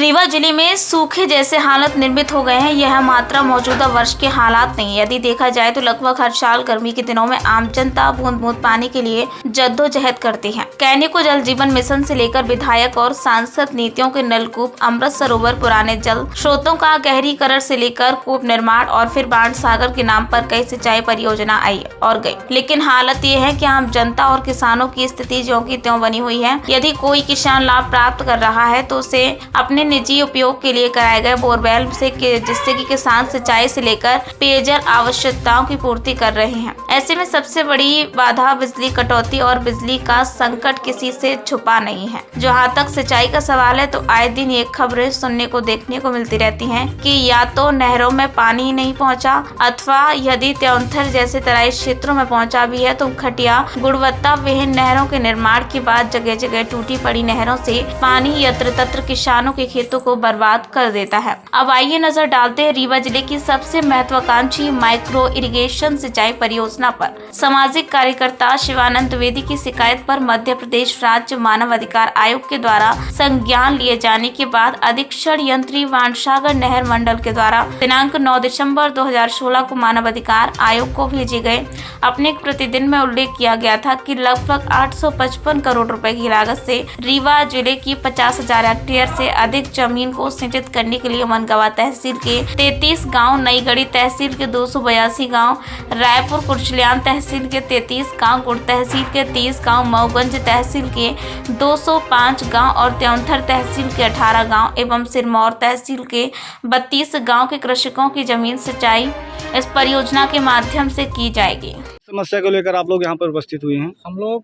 रीवा जिले में सूखे जैसे हालात निर्मित हो गए हैं। यह मात्रा मौजूदा वर्ष के हालात नहीं। यदि देखा जाए तो लगभग हर साल गर्मी के दिनों में आम जनता बूंद बूंद पानी के लिए जद्दोजहद करती है। कहने को जल जीवन मिशन से लेकर विधायक और सांसद नीतियों के नलकूप, अमृत सरोवर, पुराने जल स्रोतों का गहरीकरण से लेकर कूप निर्माण और फिर बाढ़ सागर के नाम पर कई सिंचाई परियोजना आई और गई। लेकिन हालत ये है कि आम जनता और किसानों की स्थिति ज्यों की त्यों बनी हुई है। यदि कोई किसान लाभ प्राप्त कर रहा है तो उसे अपने निजी उपयोग के लिए कराए गए बोरवेल से जिससे कि किसान सिंचाई से लेकर पेयजल आवश्यकताओं की पूर्ति कर रहे हैं। ऐसे में सबसे बड़ी बाधा बिजली कटौती और बिजली का संकट किसी से छुपा नहीं है। जहां तक सिंचाई का सवाल है तो आए दिन ये खबरें सुनने को देखने को मिलती रहती हैं कि या तो नहरों में पानी नहीं पहुंचा अथवा यदि त्योंथर जैसे तराई क्षेत्रों में पहुंचा भी है तो घटिया गुणवत्ता विहीन नहरों के निर्माण के बाद जगह जगह टूटी पड़ी नहरों से पानी यत्र तत्र किसानों के खेतों को बर्बाद कर देता है। अब आइए नजर डालते हैं रीवा जिले की सबसे महत्वाकांक्षी माइक्रो इरिगेशन सिंचाई परियोजना पर। सामाजिक कार्यकर्ता शिवानंद द्विवेदी की शिकायत पर मध्य प्रदेश राज्य मानव अधिकार आयोग के द्वारा संज्ञान लिए जाने के बाद अधीक्षण यंत्री वाणसागर नहर मंडल के द्वारा दिनांक 9 दिसंबर 2016 को मानव अधिकार आयोग को भेजे गए अपने एक प्रतिदिन में उल्लेख किया गया था कि लगभग 855 करोड़ रुपए की लागत से रीवा जिले की 50,000 हेक्टेयर से अधिक जमीन को सिंचित करने के लिए मनगवा तहसील के 33 गांव, नईगढ़ी तहसील के 282 गांव, रायपुर कुर्चलियान तहसील के 33 गांव, गुड़ तहसील के 30 गांव, मऊगंज तहसील के 205 गांव और त्योंथर तहसील के 18 गांव एवं सिरमौर तहसील के 32 गांव के कृषकों की जमीन सिंचाई इस परियोजना के माध्यम से की जाएगी। समस्या को लेकर आप लोग यहाँ पर उपस्थित हुए हैं। हम लोग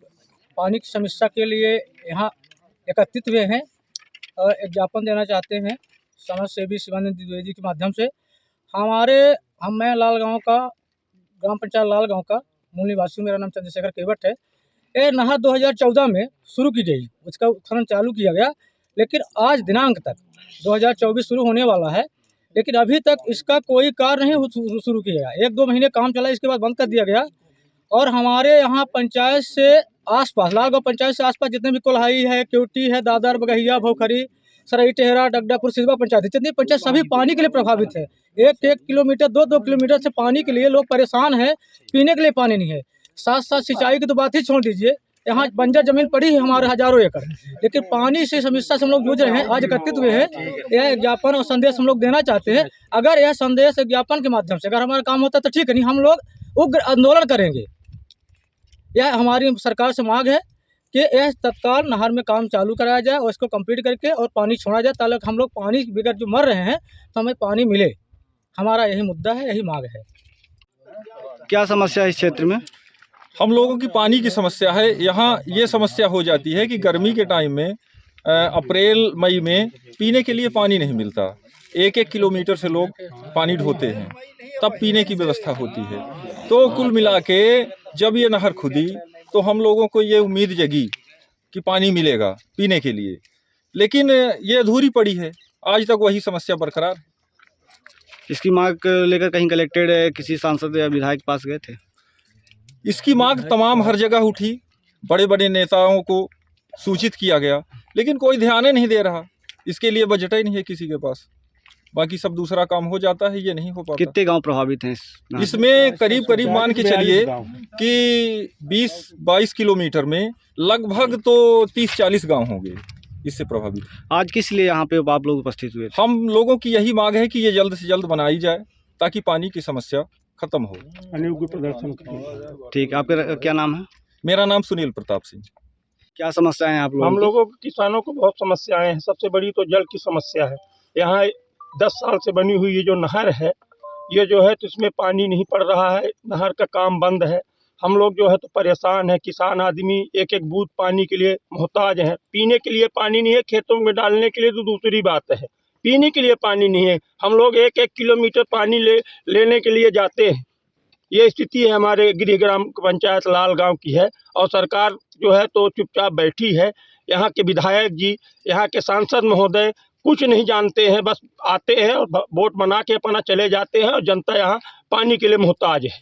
पानी की समस्या के लिए यहाँ एकत्रित हुए हैं और एक ज्ञापन देना चाहते हैं समाज सेवी शिवानंद द्विवेदी के माध्यम से। मैं लाल गांव का ग्राम पंचायत लाल गांव का मूल निवासी, मेरा नाम चंद्रशेखर केवट है। ये नहर 2014 में शुरू की गई, उसका उत्खनन चालू किया गया, लेकिन आज दिनांक तक 2024 शुरू होने वाला है, लेकिन अभी तक इसका कोई कार्य नहीं शुरू किया गया। 1-2 महीने काम चला, इसके बाद बंद कर दिया गया। और हमारे यहाँ पंचायत से आसपास, लालगांव पंचायत से आसपास जितने भी कोल्हाई है, क्योटी है, दादर, बगहिया, भोखरी, सराई, टेहरा, डगडापुर, सिजवा पंचायत, जितनी पंचायत सभी पानी के लिए प्रभावित है। 1-1 किलोमीटर, 2-2 किलोमीटर से पानी के लिए लोग परेशान हैं। पीने के लिए पानी नहीं है। साथ साथ सिंचाई की तो बात ही छोड़ दीजिए, यहाँ बंजर जमीन पड़ी है हमारे हजारों एकड़, लेकिन पानी से समस्या से हम लोग जूझ रहे हैं। आज एकत्रित हुए हैं, यह ज्ञापन और संदेश हम लोग देना चाहते हैं। अगर यह संदेश ज्ञापन के माध्यम से अगर हमारा काम होता तो ठीक है, नहीं हम लोग उग्र आंदोलन करेंगे। यह हमारी सरकार से मांग है कि यह तत्काल नहर में काम चालू कराया जाए और इसको कंप्लीट करके और पानी छोड़ा जाए, ताकि हम लोग पानी बगैर जो मर रहे हैं तो हमें पानी मिले। हमारा यही मुद्दा है, यही मांग है। क्या समस्या है इस क्षेत्र में? हम लोगों की पानी की समस्या है। यहाँ ये समस्या हो जाती है कि गर्मी के टाइम में अप्रैल मई में पीने के लिए पानी नहीं मिलता। 1-1 किलोमीटर से लोग पानी ढोते हैं, तब पीने की व्यवस्था होती है। तो कुल मिला के जब ये नहर खुदी तो हम लोगों को ये उम्मीद जगी कि पानी मिलेगा पीने के लिए, लेकिन ये अधूरी पड़ी है। आज तक वही समस्या बरकरार है। इसकी मांग लेकर कहीं कलेक्टेड किसी सांसद या विधायक के पास गए थे? इसकी मांग तमाम हर जगह उठी, बड़े बड़े नेताओं को सूचित किया गया, लेकिन कोई ध्यान ही नहीं दे रहा। इसके लिए बजट ही नहीं है किसी के पास। बाकी सब दूसरा काम हो जाता है, ये नहीं हो पाता। कितने गांव प्रभावित हैं इसमें? करीब मान के चलिए कि 20-22 किलोमीटर में लगभग तो 30-40 गांव होंगे इससे प्रभावित। आज किस लिए यहाँ पे आप लोग उपस्थित हुए थे? हम लोगों की यही मांग है कि ये जल्द से जल्द बनाई जाए ताकि पानी की समस्या खत्म हो। प्रदर्शन ठीक। आपका क्या नाम है? मेरा नाम सुनील प्रताप सिंह। क्या समस्या है आप लोगों? हम लोगों किसानों को बहुत समस्याएं हैं। सबसे बड़ी तो जल की समस्या है। यहाँ 10 साल से बनी हुई ये जो नहर है, ये जो है तो इसमें पानी नहीं पड़ रहा है। नहर का काम बंद है। हम लोग जो है तो परेशान है। किसान आदमी एक बूंद पानी के लिए मोहताज हैं। पीने के लिए पानी नहीं है, खेतों में डालने के लिए तो दूसरी बात है। पीने के लिए पानी नहीं है। हम लोग 1-1 किलोमीटर पानी लेने के लिए जाते हैं। ये स्थिति है हमारे गृह ग्राम पंचायत लाल गाँव की है। और सरकार जो है तो चुपचाप बैठी है। यहाँ के विधायक जी, यहाँ के सांसद महोदय कुछ नहीं जानते हैं, बस आते हैं और वोट बना के अपना चले जाते हैं और जनता यहाँ पानी के लिए मोहताज है।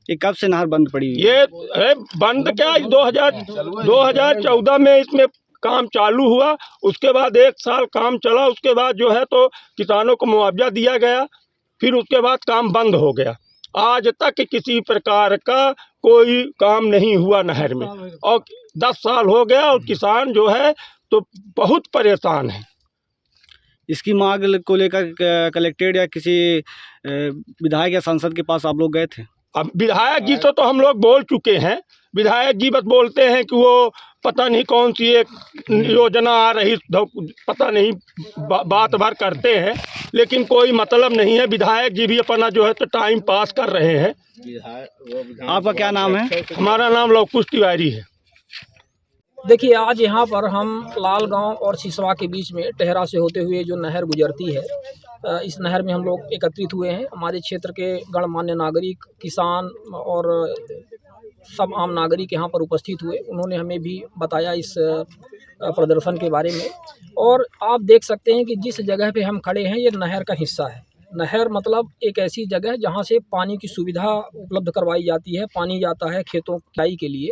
ये कब से नहर बंद पड़ी? ये है बंद क्या, 2014 में इसमें काम चालू हुआ, उसके बाद 1 साल काम चला, उसके बाद जो है तो किसानों को मुआवजा दिया गया, फिर उसके बाद काम बंद हो गया। आज तक किसी प्रकार का कोई काम नहीं हुआ नहर में, और 10 साल हो गया और किसान जो है तो बहुत परेशान है। इसकी मांग को लेकर कलेक्टेड या किसी विधायक या सांसद के पास आप लोग गए थे? अब विधायक जी तो हम लोग बोल चुके हैं। विधायक जी बस बोलते हैं कि वो पता नहीं कौन सी एक योजना आ रही, पता नहीं बात भर करते हैं, लेकिन कोई मतलब नहीं है। विधायक जी भी अपना जो है तो टाइम पास कर रहे हैं। आपका क्या नाम है? हमारा नाम लवकुश तिवारी है। देखिए, आज यहाँ पर हम लाल गांव और सिसवा के बीच में टेहरा से होते हुए जो नहर गुजरती है, इस नहर में हम लोग एकत्रित हुए हैं। हमारे क्षेत्र के गणमान्य नागरिक, किसान और सब आम नागरिक यहाँ पर उपस्थित हुए। उन्होंने हमें भी बताया इस प्रदर्शन के बारे में, और आप देख सकते हैं कि जिस जगह पे हम खड़े हैं ये नहर का हिस्सा है। नहर मतलब एक ऐसी जगह है जहाँ से पानी की सुविधा उपलब्ध करवाई जाती है। पानी जाता है खेतों की सिंचाई के लिए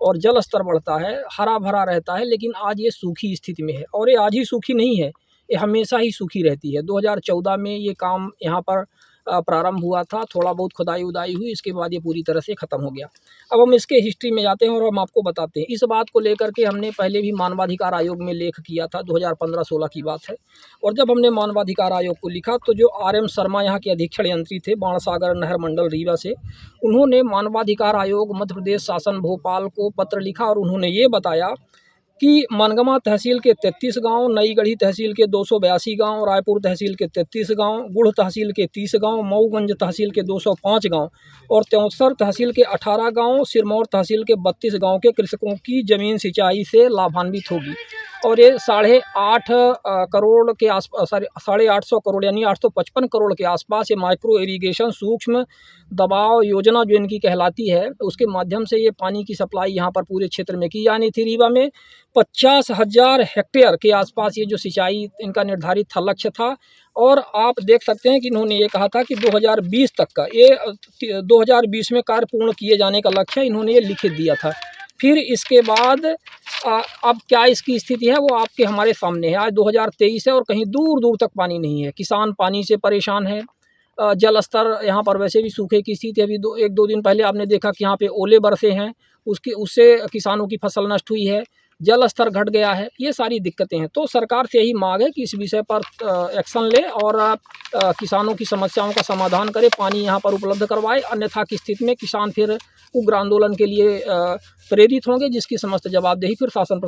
और जल स्तर बढ़ता है, हरा भरा रहता है। लेकिन आज ये सूखी स्थिति में है, और ये आज ही सूखी नहीं है, ये हमेशा ही सूखी रहती है। 2014 में ये काम यहाँ पर प्रारंभ हुआ था, थोड़ा बहुत खुदाई उदाई हुई, इसके बाद ये पूरी तरह से ख़त्म हो गया। अब हम इसके हिस्ट्री में जाते हैं और हम आपको बताते हैं। इस बात को लेकर के हमने पहले भी मानवाधिकार आयोग में लेख किया था, 2015-16 की बात है। और जब हमने मानवाधिकार आयोग को लिखा तो जो RM शर्मा यहाँ के अधीक्षण यंत्री थे बाणसागर नहर मंडल रीवा से, उन्होंने मानवाधिकार आयोग मध्य प्रदेश शासन भोपाल को पत्र लिखा और उन्होंने ये बताया कि मनगमा तहसील के 33 गांव, नई गढ़ी तहसील के 282 गांव, रायपुर तहसील के 33 गांव, गुड़ तहसील के 30 गांव, मऊगंज तहसील के 205 गांव और त्योंसर तहसील के 18 गांव, सिरमौर तहसील के 32 गांव के कृषकों की ज़मीन सिंचाई से लाभान्वित होगी। और ये 8.5 करोड़ के आसपास, 850 करोड़ यानी 855 करोड़ के आसपास ये माइक्रो इरीगेशन सूक्ष्म दबाव योजना जो इनकी कहलाती है, उसके माध्यम से ये पानी की सप्लाई यहाँ पर पूरे क्षेत्र में की जानी थी। रीवा में 50,000 हेक्टेयर के आसपास ये जो सिंचाई इनका निर्धारित था, लक्ष्य था। और आप देख सकते हैं कि इन्होंने ये कहा था कि 2020 तक का, ये 2020 में कार्य पूर्ण किए जाने का लक्ष्य इन्होंने ये लिखित दिया था। फिर इसके बाद अब क्या इसकी स्थिति है वो आपके हमारे सामने है। आज 2023 है और कहीं दूर दूर तक पानी नहीं है। किसान पानी से परेशान है। जल स्तर यहाँ पर वैसे भी सूखे की स्थिति है। अभी 1-2 दिन पहले आपने देखा कि यहाँ पे ओले बरसे हैं, उससे किसानों की फसल नष्ट हुई है, जल स्तर घट गया है। ये सारी दिक्कतें हैं। तो सरकार से यही मांग है कि इस विषय पर एक्शन ले और किसानों की समस्याओं का समाधान करे, पानी यहाँ पर उपलब्ध करवाए। अन्यथा की स्थिति में किसान फिर उग्र आंदोलन के लिए प्रेरित होंगे, जिसकी समस्त जवाबदेही फिर शासन पर